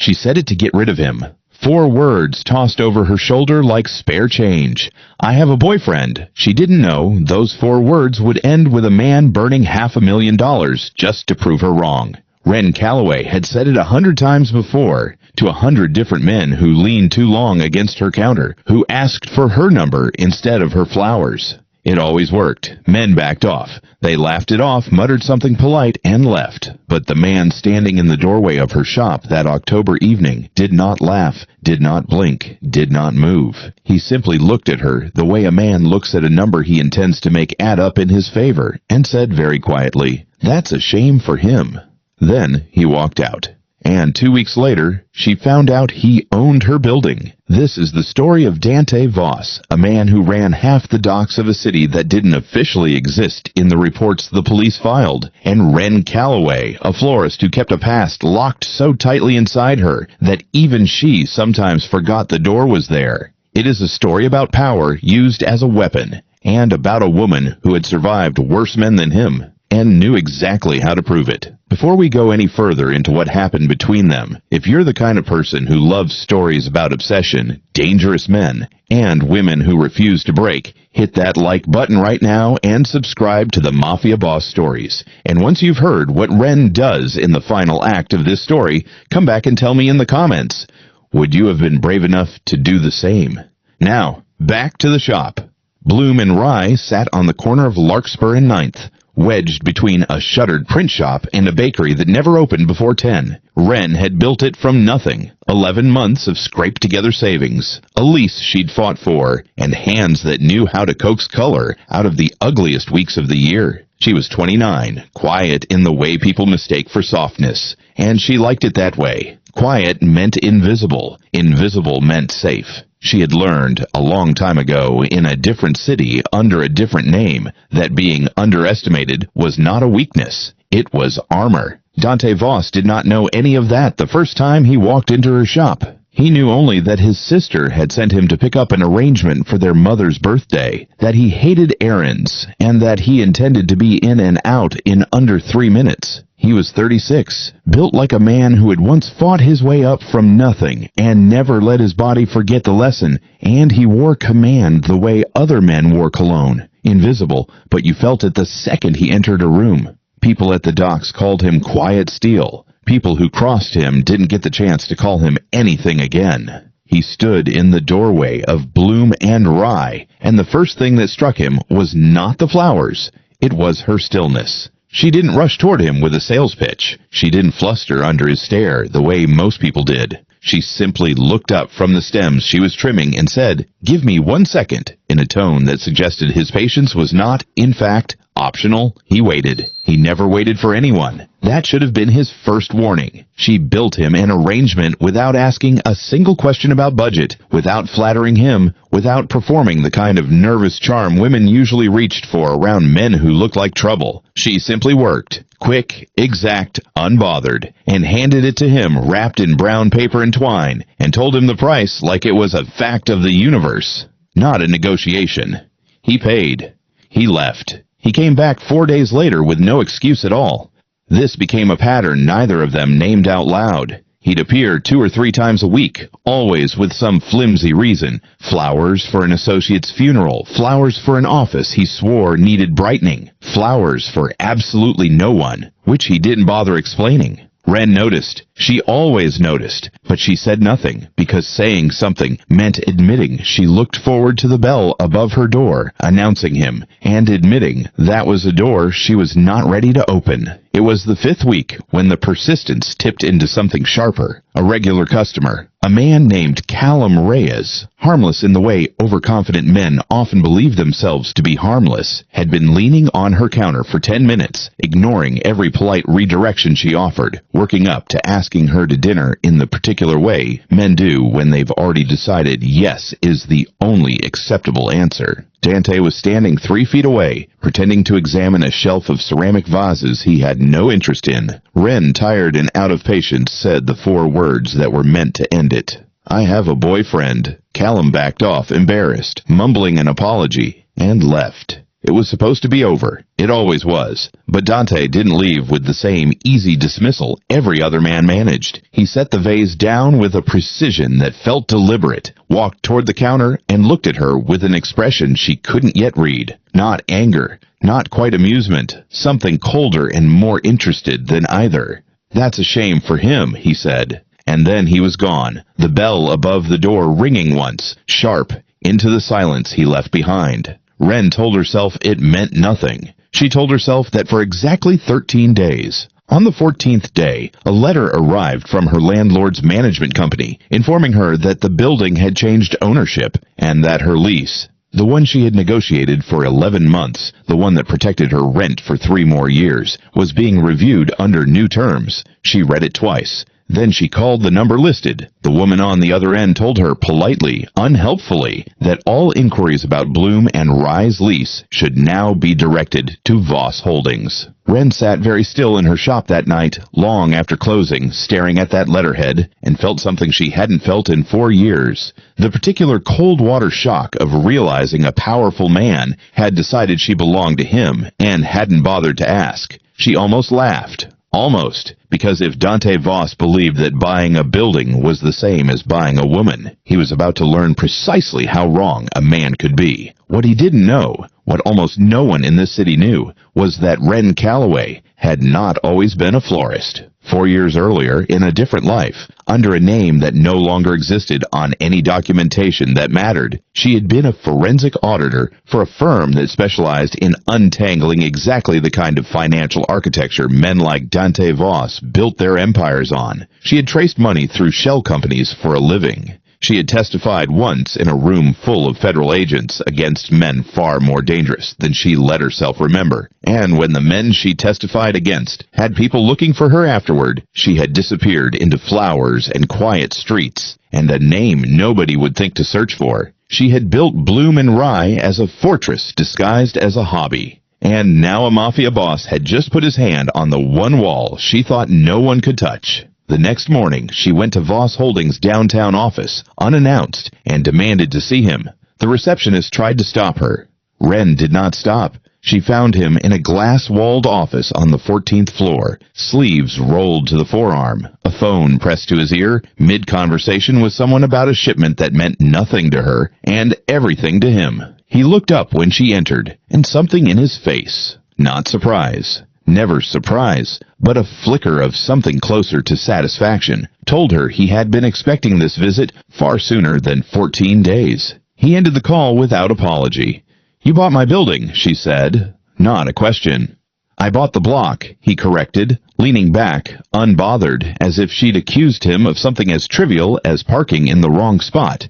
She said it to get rid of him. 4 words tossed over her shoulder like spare change. I have a boyfriend. She didn't know those 4 words would end with a man burning $500,000 just to prove her wrong. Wren Calloway had said it 100 times before, to 100 different men who leaned too long against her counter, who asked for her number instead of her flowers. It always worked. Men backed off. They laughed it off, muttered something polite, and left. But the man standing in the doorway of her shop that October evening did not laugh, did not blink, did not move. He simply looked at her the way a man looks at a number he intends to make add up in his favor, and said very quietly, "That's a shame for him." Then he walked out. And 2 weeks later, she found out he owned her building. This is the story of Dante Voss, a man who ran half the docks of a city that didn't officially exist in the reports the police filed, and Wren Calloway, a florist who kept a past locked so tightly inside her that even she sometimes forgot the door was there. It is a story about power used as a weapon, and about a woman who had survived worse men than him, and knew exactly how to prove it. Before we go any further into what happened between them, if you're the kind of person who loves stories about obsession, dangerous men, and women who refuse to break, hit that like button right now and subscribe to the Mafia Boss Stories. And once you've heard what Wren does in the final act of this story, come back and tell me in the comments. Would you have been brave enough to do the same? Now, back to the shop. Bloom and Rye sat on the corner of Larkspur and 9th. Wedged between a shuttered print shop and a bakery that never opened before 10. Wren had built it from nothing. 11 months of scraped-together savings, a lease she'd fought for, and hands that knew how to coax color out of the ugliest weeks of the year. She was 29, quiet in the way people mistake for softness, and she liked it that way. Quiet meant invisible. Invisible meant safe. She had learned a long time ago in a different city under a different name that being underestimated was not a weakness. It was armor. Dante Voss did not know any of that the first time he walked into her shop. He knew only that his sister had sent him to pick up an arrangement for their mother's birthday, that he hated errands, and that he intended to be in and out in under 3 minutes. He was 36, built like a man who had once fought his way up from nothing and never let his body forget the lesson, and he wore command the way other men wore cologne. Invisible, but you felt it the second he entered a room. People at the docks called him Quiet Steel. People who crossed him didn't get the chance to call him anything again. He stood in the doorway of Bloom and Rye, and the first thing that struck him was not the flowers. It was her stillness. She didn't rush toward him with a sales pitch. She didn't fluster under his stare the way most people did. She simply looked up from the stems she was trimming and said, "Give me 1 second," in a tone that suggested his patience was not, in fact, optional. He waited. He never waited for anyone. That should have been his first warning. She built him an arrangement without asking a single question about budget, without flattering him, without performing the kind of nervous charm women usually reached for around men who looked like trouble. She simply worked, quick, exact, unbothered, and handed it to him wrapped in brown paper and twine, and told him the price like it was a fact of the universe, not a negotiation. He paid. He left. He came back 4 days later with no excuse at all. This became a pattern neither of them named out loud. He'd appear 2 or 3 times a week, always with some flimsy reason. Flowers for an associate's funeral, flowers for an office he swore needed brightening, flowers for absolutely no one, which he didn't bother explaining. Wren noticed. She always noticed, but she said nothing, because saying something meant admitting she looked forward to the bell above her door, announcing him, and admitting that was a door she was not ready to open. It was the 5th week when the persistence tipped into something sharper. A regular customer, a man named Callum Reyes, harmless in the way overconfident men often believe themselves to be harmless, had been leaning on her counter for 10 minutes, ignoring every polite redirection she offered, working up to asking her to dinner in the particular way men do when they've already decided yes is the only acceptable answer. Dante was standing 3 feet away, pretending to examine a shelf of ceramic vases he had no interest in. Wren, tired and out of patience, said the 4 words that were meant to end it. "I have a boyfriend." Callum backed off, embarrassed, mumbling an apology, and left. It was supposed to be over. It always was. But Dante didn't leave with the same easy dismissal every other man managed. He set the vase down with a precision that felt deliberate, walked toward the counter, and looked at her with an expression she couldn't yet read. Not anger, not quite amusement, something colder and more interested than either. "That's a shame for him," he said. And then he was gone, the bell above the door ringing once, sharp, into the silence he left behind. Wren told herself it meant nothing. She told herself that for exactly 13 days. On the 14th day, a letter arrived from her landlord's management company, informing her that the building had changed ownership, and that her lease, the one she had negotiated for 11 months, the one that protected her rent for 3 more years, was being reviewed under new terms. She read it twice. Then she called the number listed. The woman on the other end told her politely, unhelpfully, that all inquiries about Bloom and Rye's lease should now be directed to Voss Holdings. Wren sat very still in her shop that night, long after closing, staring at that letterhead, and felt something she hadn't felt in 4 years. The particular cold water shock of realizing a powerful man had decided she belonged to him, and hadn't bothered to ask. She almost laughed. Almost, because if Dante Voss believed that buying a building was the same as buying a woman, he was about to learn precisely how wrong a man could be. What he didn't know, what almost no one in this city knew, was that Wren Calloway had not always been a florist. 4 years earlier, in a different life, under a name that no longer existed on any documentation that mattered, she had been a forensic auditor for a firm that specialized in untangling exactly the kind of financial architecture men like Dante Voss built their empires on. She had traced money through shell companies for a living. She had testified once in a room full of federal agents against men far more dangerous than she let herself remember, and when the men she testified against had people looking for her afterward, she had disappeared into flowers and quiet streets, and a name nobody would think to search for. She had built Bloom and Rye as a fortress disguised as a hobby. And now a Mafia boss had just put his hand on the one wall she thought no one could touch. The next morning, she went to Voss Holdings' downtown office, unannounced, and demanded to see him. The receptionist tried to stop her. Wren did not stop. She found him in a glass-walled office on the 14th floor, sleeves rolled to the forearm, a phone pressed to his ear, mid-conversation with someone about a shipment that meant nothing to her and everything to him. He looked up when she entered, and something in his face, not surprise, never surprise, but a flicker of something closer to satisfaction, told her he had been expecting this visit far sooner than 14 days. He ended the call without apology. "You bought my building," she said. Not a question. "I bought the block," he corrected, leaning back, unbothered, as if she'd accused him of something as trivial as parking in the wrong spot.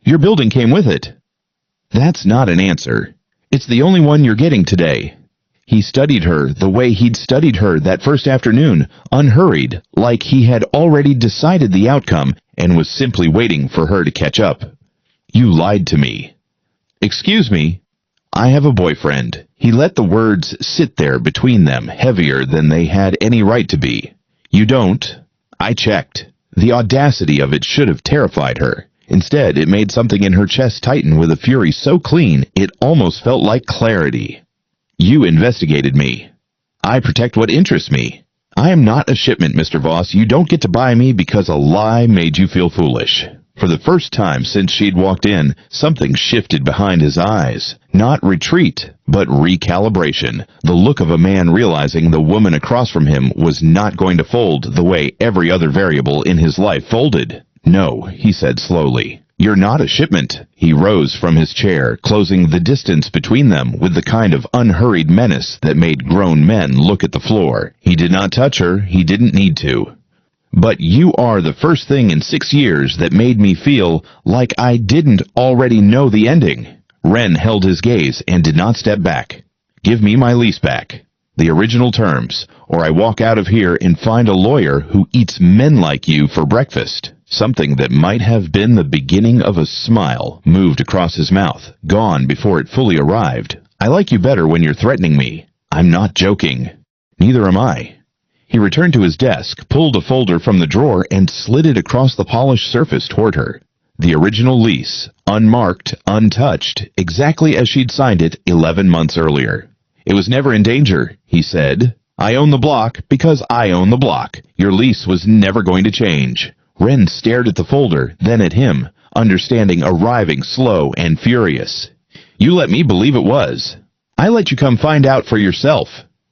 "Your building came with it." "That's not an answer. It's the only one you're getting today." He studied her the way he'd studied her that first afternoon, unhurried, like he had already decided the outcome and was simply waiting for her to catch up. "You lied to me." "Excuse me?" "I have a boyfriend." He let the words sit there between them, heavier than they had any right to be. "You don't?" I checked. The audacity of it should have terrified her. Instead, it made something in her chest tighten with a fury so clean it almost felt like clarity. "You investigated me. I protect what interests me. I am not a shipment, Mr. Voss. You don't get to buy me because a lie made you feel foolish." For the first time since she'd walked in, something shifted behind his eyes. Not retreat, but recalibration. The look of a man realizing the woman across from him was not going to fold the way every other variable in his life folded. "No," he said slowly. "You're not a shipment." He rose from his chair, closing the distance between them with the kind of unhurried menace that made grown men look at the floor. He did not touch her. He didn't need to. "But you are the first thing in 6 years that made me feel like I didn't already know the ending." Wren held his gaze and did not step back. "Give me my lease back. The original terms, or I walk out of here and find a lawyer who eats men like you for breakfast." Something that might have been the beginning of a smile moved across his mouth, gone before it fully arrived. "I like you better when you're threatening me." "I'm not joking." "Neither am I." He returned to his desk, pulled a folder from the drawer, and slid it across the polished surface toward her. The original lease, unmarked, untouched, exactly as she'd signed it 11 months earlier. It was never in danger, he said. I own the block because I own the block. Your lease was never going to change. Wren stared at the folder, then at him, understanding arriving slow and furious. You let me believe it was. I let you come find out for yourself.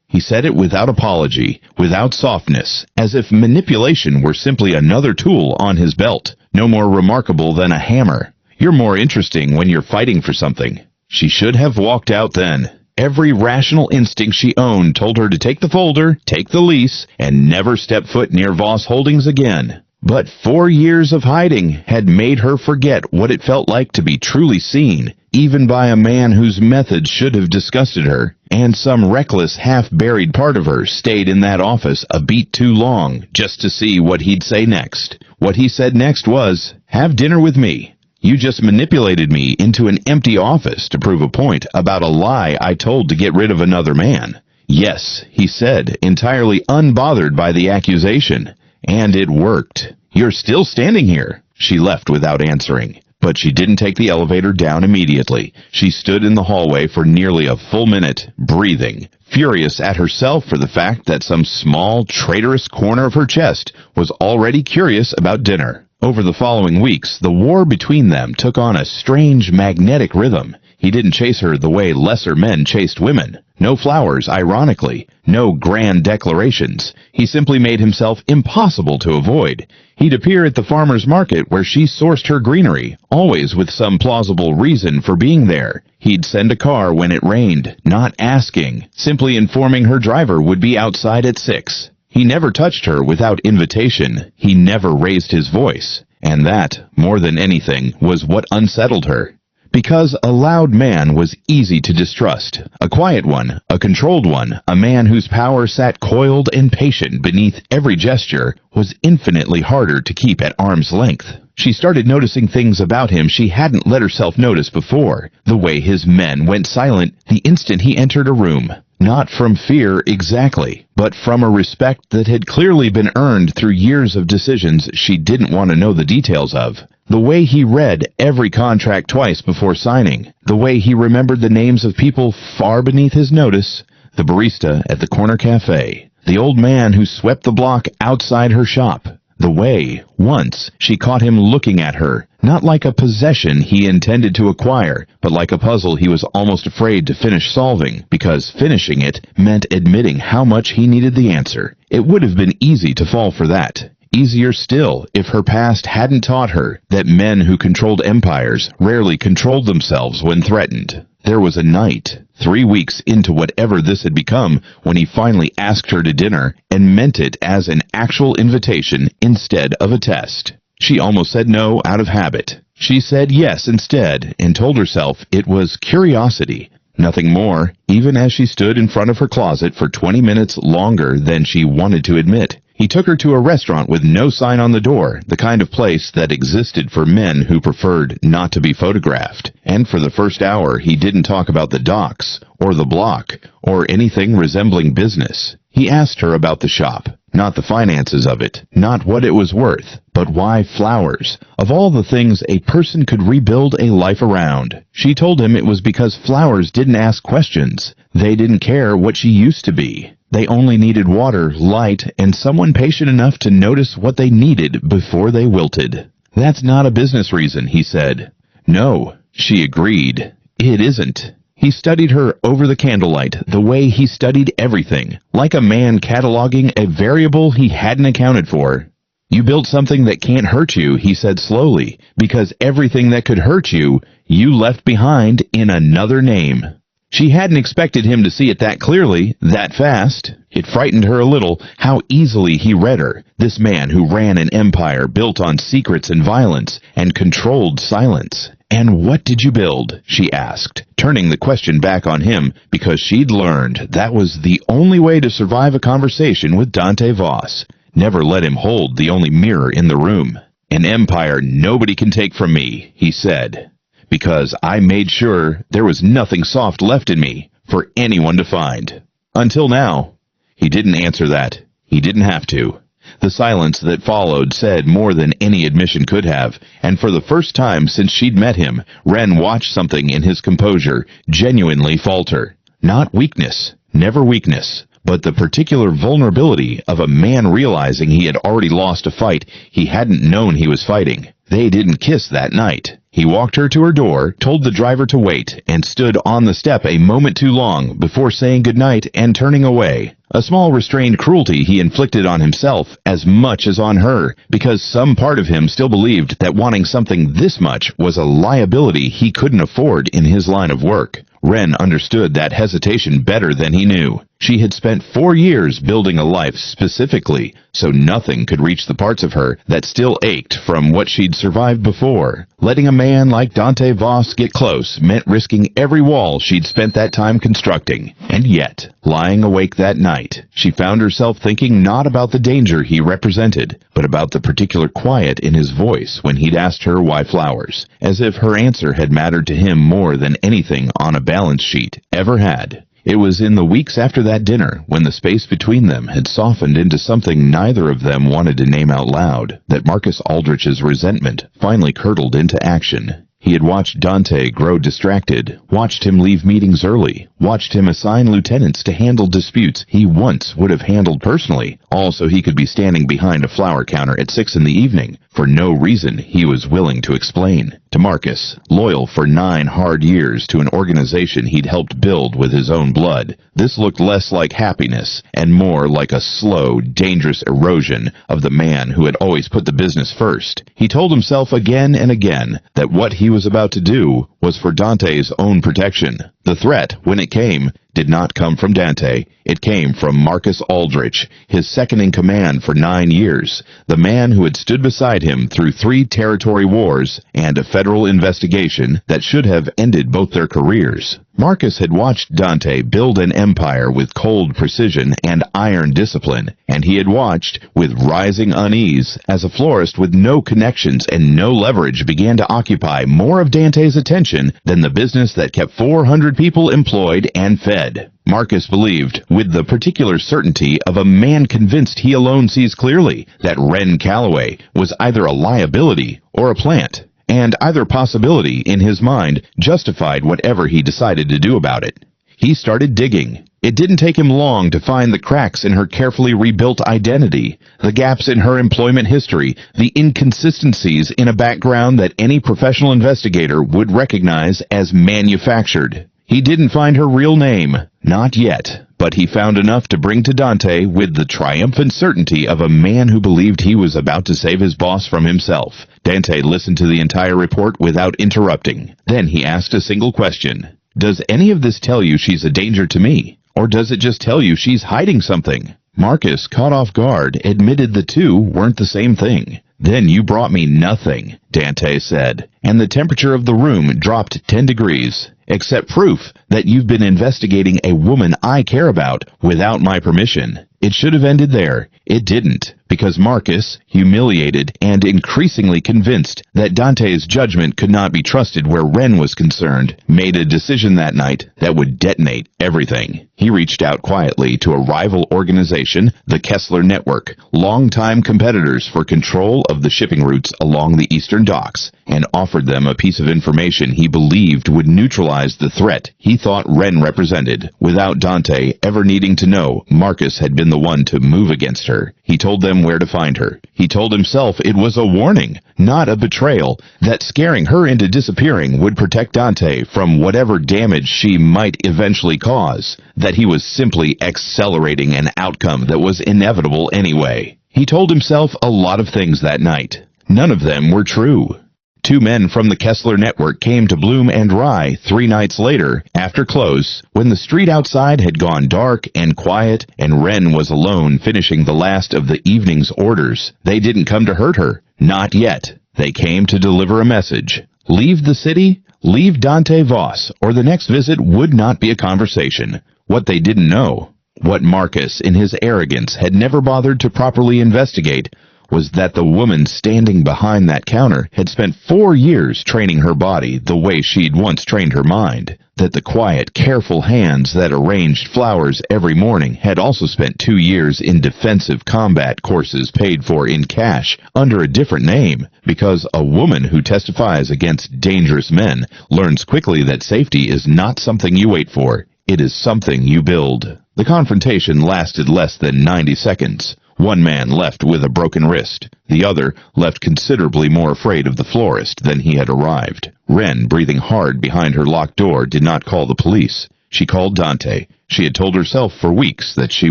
He said it without apology, without softness, as if manipulation were simply another tool on his belt, no more remarkable than a hammer. You're more interesting when you're fighting for something. She should have walked out then. Every rational instinct she owned told her to take the folder, take the lease, and never step foot near Voss Holdings again. But 4 years of hiding had made her forget what it felt like to be truly seen, even by a man whose methods should have disgusted her, and some reckless, half-buried part of her stayed in that office a beat too long just to see what he'd say next. What he said next was, "Have dinner with me. You just manipulated me into an empty office to prove a point about a lie I told to get rid of another man." Yes, he said, entirely unbothered by the accusation. And it worked. You're still standing here. She left without answering. But she didn't take the elevator down immediately. She stood in the hallway for nearly a full minute, breathing, furious at herself for the fact that some small, traitorous corner of her chest was already curious about dinner. Over the following weeks, the war between them took on a strange magnetic rhythm. He didn't chase her the way lesser men chased women. No flowers, ironically. No grand declarations. He simply made himself impossible to avoid. He'd appear at the farmer's market where she sourced her greenery, always with some plausible reason for being there. He'd send a car when it rained, not asking, simply informing her driver would be outside at 6. He never touched her without invitation. He never raised his voice. And that, more than anything, was what unsettled her. Because a loud man was easy to distrust, a quiet one, a controlled one, a man whose power sat coiled and patient beneath every gesture, was infinitely harder to keep at arm's length. She started noticing things about him she hadn't let herself notice before. The way his men went silent the instant he entered a room. Not from fear exactly, but from a respect that had clearly been earned through years of decisions she didn't want to know the details of. The way he read every contract twice before signing. The way he remembered the names of people far beneath his notice. The barista at the corner cafe. The old man who swept the block outside her shop. The way, once, she caught him looking at her, not like a possession he intended to acquire, but like a puzzle he was almost afraid to finish solving, because finishing it meant admitting how much he needed the answer. It would have been easy to fall for that. Easier still if her past hadn't taught her that men who controlled empires rarely controlled themselves when threatened. There was a night, 3 weeks into whatever this had become, when he finally asked her to dinner and meant it as an actual invitation instead of a test. She almost said no out of habit. She said yes instead and told herself it was curiosity. Nothing more, even as she stood in front of her closet for 20 minutes longer than she wanted to admit. He took her to a restaurant with no sign on the door, the kind of place that existed for men who preferred not to be photographed. And for the first hour, he didn't talk about the docks, or the block, or anything resembling business. He asked her about the shop, not the finances of it, not what it was worth, but why flowers. Of all the things a person could rebuild a life around. She told him it was because flowers didn't ask questions. They didn't care what she used to be. They only needed water, light, and someone patient enough to notice what they needed before they wilted. That's not a business reason, he said. No, she agreed. It isn't. He studied her over the candlelight the way he studied everything, like a man cataloging a variable he hadn't accounted for. You built something that can't hurt you, he said slowly, because everything that could hurt you, you left behind in another name. She hadn't expected him to see it that clearly, that fast. It frightened her a little how easily he read her, this man who ran an empire built on secrets and violence and controlled silence. And what did you build? She asked, turning the question back on him because she'd learned that was the only way to survive a conversation with Dante Voss. Never let him hold the only mirror in the room. An empire nobody can take from me, he said. Because I made sure there was nothing soft left in me for anyone to find. Until now. He didn't answer that. He didn't have to. The silence that followed said more than any admission could have, and for the first time since she'd met him, Wren watched something in his composure genuinely falter. Not weakness, never weakness, but the particular vulnerability of a man realizing he had already lost a fight he hadn't known he was fighting. They didn't kiss that night. He walked her to her door, told the driver to wait, and stood on the step a moment too long before saying goodnight and turning away. A small restrained cruelty he inflicted on himself as much as on her, because some part of him still believed that wanting something this much was a liability he couldn't afford in his line of work. Wren understood that hesitation better than he knew. She had spent 4 years building a life specifically, so nothing could reach the parts of her that still ached from what she'd survived before. Letting a man like Dante Voss get close meant risking every wall she'd spent that time constructing. And yet, lying awake that night, she found herself thinking not about the danger he represented, but about the particular quiet in his voice when he'd asked her why flowers, as if her answer had mattered to him more than anything on a balance sheet ever had. It was in the weeks after that dinner, when the space between them had softened into something neither of them wanted to name out loud, that Marcus Aldrich's resentment finally curdled into action. He had watched Dante grow distracted, watched him leave meetings early, watched him assign lieutenants to handle disputes he once would have handled personally, all so he could be standing behind a flower counter at 6 p.m, for no reason he was willing to explain. To Marcus, loyal for 9 hard years to an organization he'd helped build with his own blood, this looked less like happiness and more like a slow, dangerous erosion of the man who had always put the business first. He told himself again and again that what he was about to do was for Dante's own protection. The threat, when it came, did not come from Dante. It came from Marcus Aldrich, his second-in-command for 9 years, the man who had stood beside him through 3 territory wars and a federal investigation that should have ended both their careers. Marcus had watched Dante build an empire with cold precision and iron discipline, and he had watched, with rising unease, as a florist with no connections and no leverage began to occupy more of Dante's attention than the business that kept 400 people employed and fed. Marcus believed, with the particular certainty of a man convinced he alone sees clearly, that Wren Calloway was either a liability or a plant, and either possibility, in his mind, justified whatever he decided to do about it. He started digging. It didn't take him long to find the cracks in her carefully rebuilt identity, the gaps in her employment history, the inconsistencies in a background that any professional investigator would recognize as manufactured. He didn't find her real name, not yet, but he found enough to bring to Dante with the triumphant certainty of a man who believed he was about to save his boss from himself. Dante listened to the entire report without interrupting. Then he asked a single question. Does any of this tell you she's a danger to me? Or does it just tell you she's hiding something? Marcus, caught off guard, admitted the two weren't the same thing. Then you brought me nothing, Dante said, and the temperature of the room dropped 10 degrees, except proof that you've been investigating a woman I care about without my permission. It should have ended there. It didn't, because Marcus, humiliated and increasingly convinced that Dante's judgment could not be trusted where Wren was concerned, made a decision that night that would detonate everything. He reached out quietly to a rival organization, the Kessler Network, longtime competitors for control of the shipping routes along the eastern docks, and offered them a piece of information he believed would neutralize the threat he thought Wren represented, without Dante ever needing to know Marcus had been the one to move against her. He told them where to find her. He told himself it was a warning, not a betrayal, that scaring her into disappearing would protect Dante from whatever damage she might eventually cause, that he was simply accelerating an outcome that was inevitable anyway. He told himself a lot of things that night. None of them were true. 2 men from the Kessler Network came to Bloom and Rye 3 nights later, after close, when the street outside had gone dark and quiet, and Wren was alone finishing the last of the evening's orders. They didn't come to hurt her. Not yet. They came to deliver a message. Leave the city, leave Dante Voss, or the next visit would not be a conversation. What they didn't know, what Marcus, in his arrogance, had never bothered to properly investigate, was that the woman standing behind that counter had spent 4 years training her body the way she'd once trained her mind. that the quiet, careful hands that arranged flowers every morning had also spent 2 years in defensive combat courses paid for in cash under a different name, because a woman who testifies against dangerous men learns quickly that safety is not something you wait for. It is something you build. The confrontation lasted less than 90 seconds. One man left with a broken wrist. The other left considerably more afraid of the florist than he had arrived. Wren, breathing hard behind her locked door, did not call the police. She called Dante. She had told herself for weeks that she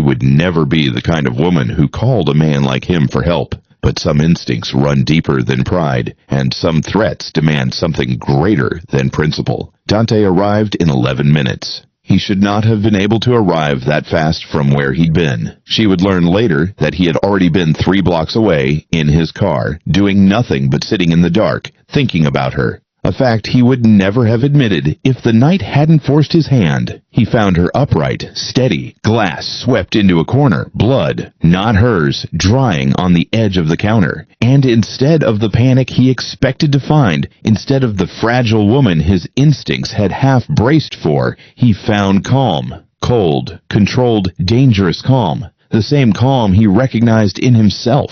would never be the kind of woman who called a man like him for help. But some instincts run deeper than pride, and some threats demand something greater than principle. Dante arrived in 11 minutes. He should not have been able to arrive that fast from where he'd been. She would learn later that he had already been 3 blocks away, in his car, doing nothing but sitting in the dark, thinking about her. A fact he would never have admitted if the night hadn't forced his hand. He found her upright, steady, glass swept into a corner, blood, not hers, drying on the edge of the counter. And instead of the panic he expected to find, instead of the fragile woman his instincts had half braced for, he found calm. Cold, controlled, dangerous calm. The same calm he recognized in himself.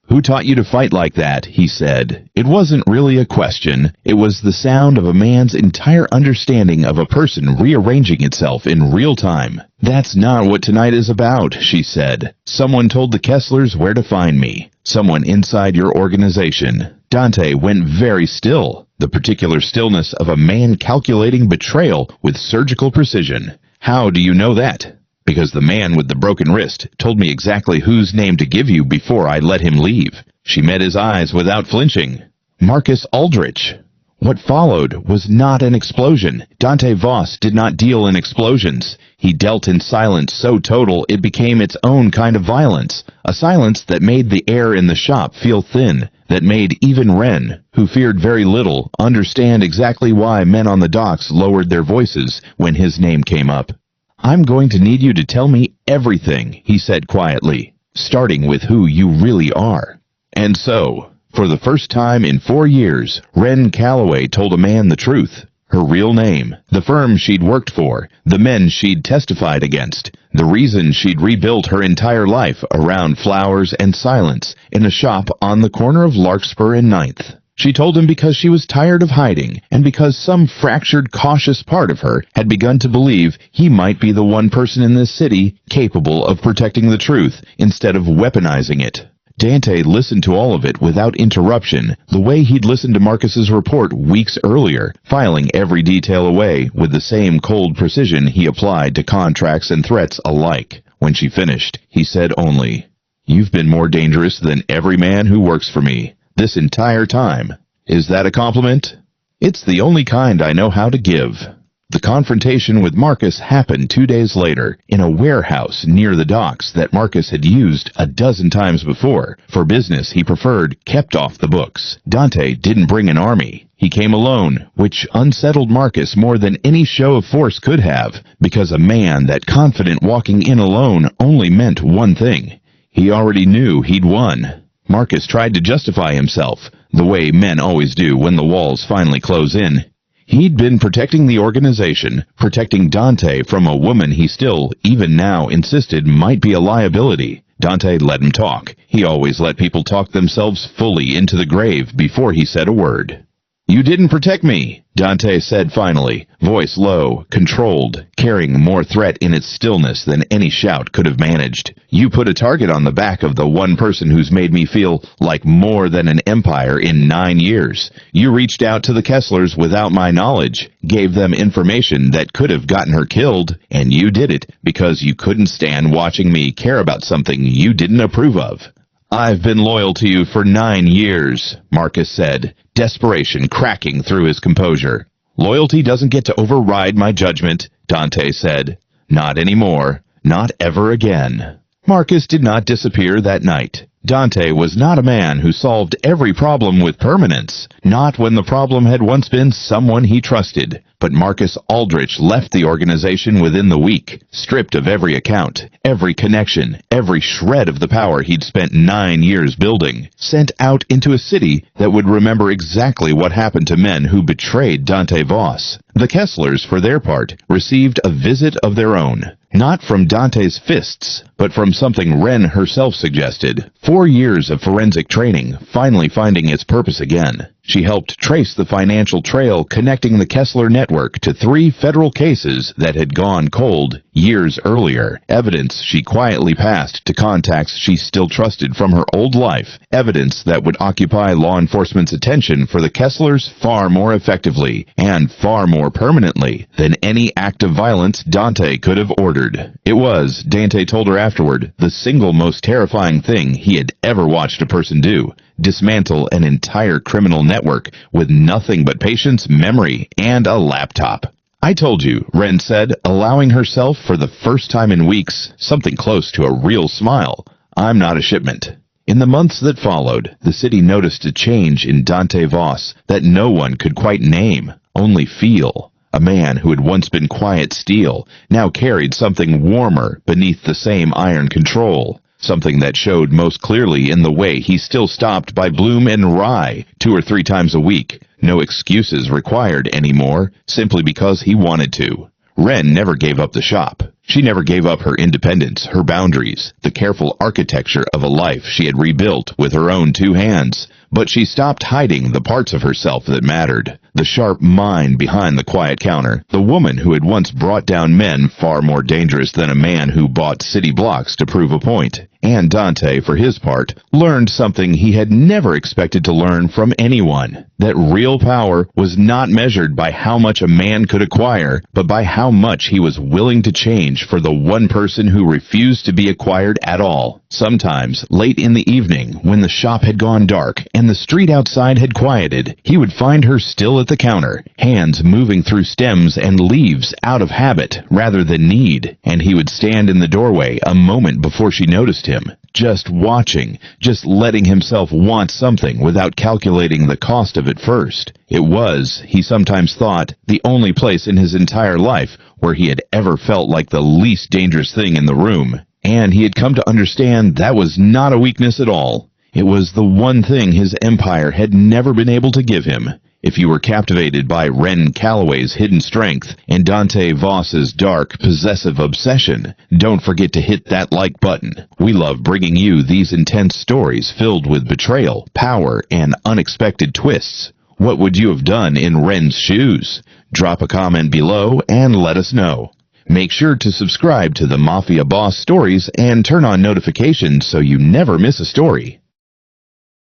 "Who taught you to fight like that?" he said. It wasn't really a question. It was the sound of a man's entire understanding of a person rearranging itself in real time. "That's not what tonight is about," she said. "Someone told the Kesslers where to find me. Someone inside your organization." Dante went very still, the particular stillness of a man calculating betrayal with surgical precision. "How do you know that?" "Because the man with the broken wrist told me exactly whose name to give you before I let him leave." She met his eyes without flinching. "Marcus Aldrich." What followed was not an explosion. Dante Voss did not deal in explosions. He dealt in silence so total it became its own kind of violence, a silence that made the air in the shop feel thin, that made even Wren, who feared very little, understand exactly why men on the docks lowered their voices when his name came up. "I'm going to need you to tell me everything," he said quietly, "starting with who you really are." And so, for the first time in 4 years, Wren Calloway told a man the truth. Her real name, the firm she'd worked for, the men she'd testified against, the reason she'd rebuilt her entire life around flowers and silence in a shop on the corner of Larkspur and 9th. She told him because she was tired of hiding, and because some fractured, cautious part of her had begun to believe he might be the one person in this city capable of protecting the truth instead of weaponizing it. Dante listened to all of it without interruption, the way he'd listened to Marcus's report weeks earlier, filing every detail away with the same cold precision he applied to contracts and threats alike. When she finished, he said only, "You've been more dangerous than every man who works for me this entire time." Is that a compliment? It's the only kind I know how to give. The confrontation with Marcus happened 2 days later in a warehouse near the docks that Marcus had used a dozen times before. For business he preferred kept off the books. Dante didn't bring an army. He came alone, which unsettled Marcus more than any show of force could have, because a man that confident walking in alone only meant one thing. He already knew he'd won. Marcus tried to justify himself, the way men always do when the walls finally close in. He'd been protecting the organization, protecting Dante from a woman he still, even now, insisted might be a liability. Dante let him talk. He always let people talk themselves fully into the grave before he said a word. "You didn't protect me," Dante said finally, voice low, controlled, carrying more threat in its stillness than any shout could have managed. "You put a target on the back of the one person who's made me feel like more than an empire in 9 years. You reached out to the Kesslers without my knowledge, gave them information that could have gotten her killed, and you did it because you couldn't stand watching me care about something you didn't approve of." "I've been loyal to you for 9 years, Marcus said, desperation cracking through his composure. "Loyalty doesn't get to override my judgment," Dante said. "Not anymore. Not ever again." Marcus did not disappear that night. Dante was not a man who solved every problem with permanence, not when the problem had once been someone he trusted. But Marcus Aldrich left the organization within the week, stripped of every account, every connection, every shred of the power he'd spent 9 years building, sent out into a city that would remember exactly what happened to men who betrayed Dante Voss. The Kesslers, for their part, received a visit of their own. Not from Dante's fists, but from something Wren herself suggested. 4 years of forensic training, finally finding its purpose again. She helped trace the financial trail connecting the Kessler network to 3 federal cases that had gone cold years earlier. Evidence she quietly passed to contacts she still trusted from her old life. Evidence that would occupy law enforcement's attention for the Kesslers far more effectively and far more permanently than any act of violence Dante could have ordered. It was, Dante told her afterward, the single most terrifying thing he had ever watched a person do. Dismantle an entire criminal network with nothing but patience, memory, and a laptop. I told you, Wren said, allowing herself for the first time in weeks something close to a real smile. I'm not a shipment. In the months that followed, the city noticed a change in Dante Voss that no one could quite name, only feel. A man who had once been quiet steel now carried something warmer beneath the same iron control. Something that showed most clearly in the way he still stopped by Bloom and Rye 2 or 3 times a week. No excuses required anymore, simply because he wanted to. Wren never gave up the shop. She never gave up her independence, her boundaries, the careful architecture of a life she had rebuilt with her own 2 hands. But she stopped hiding the parts of herself that mattered. The sharp mind behind the quiet counter, the woman who had once brought down men far more dangerous than a man who bought city blocks to prove a point. And Dante, for his part, learned something he had never expected to learn from anyone. That real power was not measured by how much a man could acquire, but by how much he was willing to change for the one person who refused to be acquired at all. Sometimes, late in the evening, when the shop had gone dark and the street outside had quieted, he would find her still at the counter, hands moving through stems and leaves out of habit rather than need, and he would stand in the doorway a moment before she noticed him, just watching, just letting himself want something without calculating the cost of it first. It was, he sometimes thought, the only place in his entire life where he had ever felt like the least dangerous thing in the room. And he had come to understand that was not a weakness at all. It was the one thing his empire had never been able to give him. If you were captivated by Wren Calloway's hidden strength and Dante Voss's dark, possessive obsession, don't forget to hit that like button. We love bringing you these intense stories filled with betrayal, power, and unexpected twists. What would you have done in Wren's shoes? Drop a comment below and let us know. Make sure to subscribe to the Mafia Boss Stories and turn on notifications so you never miss a story.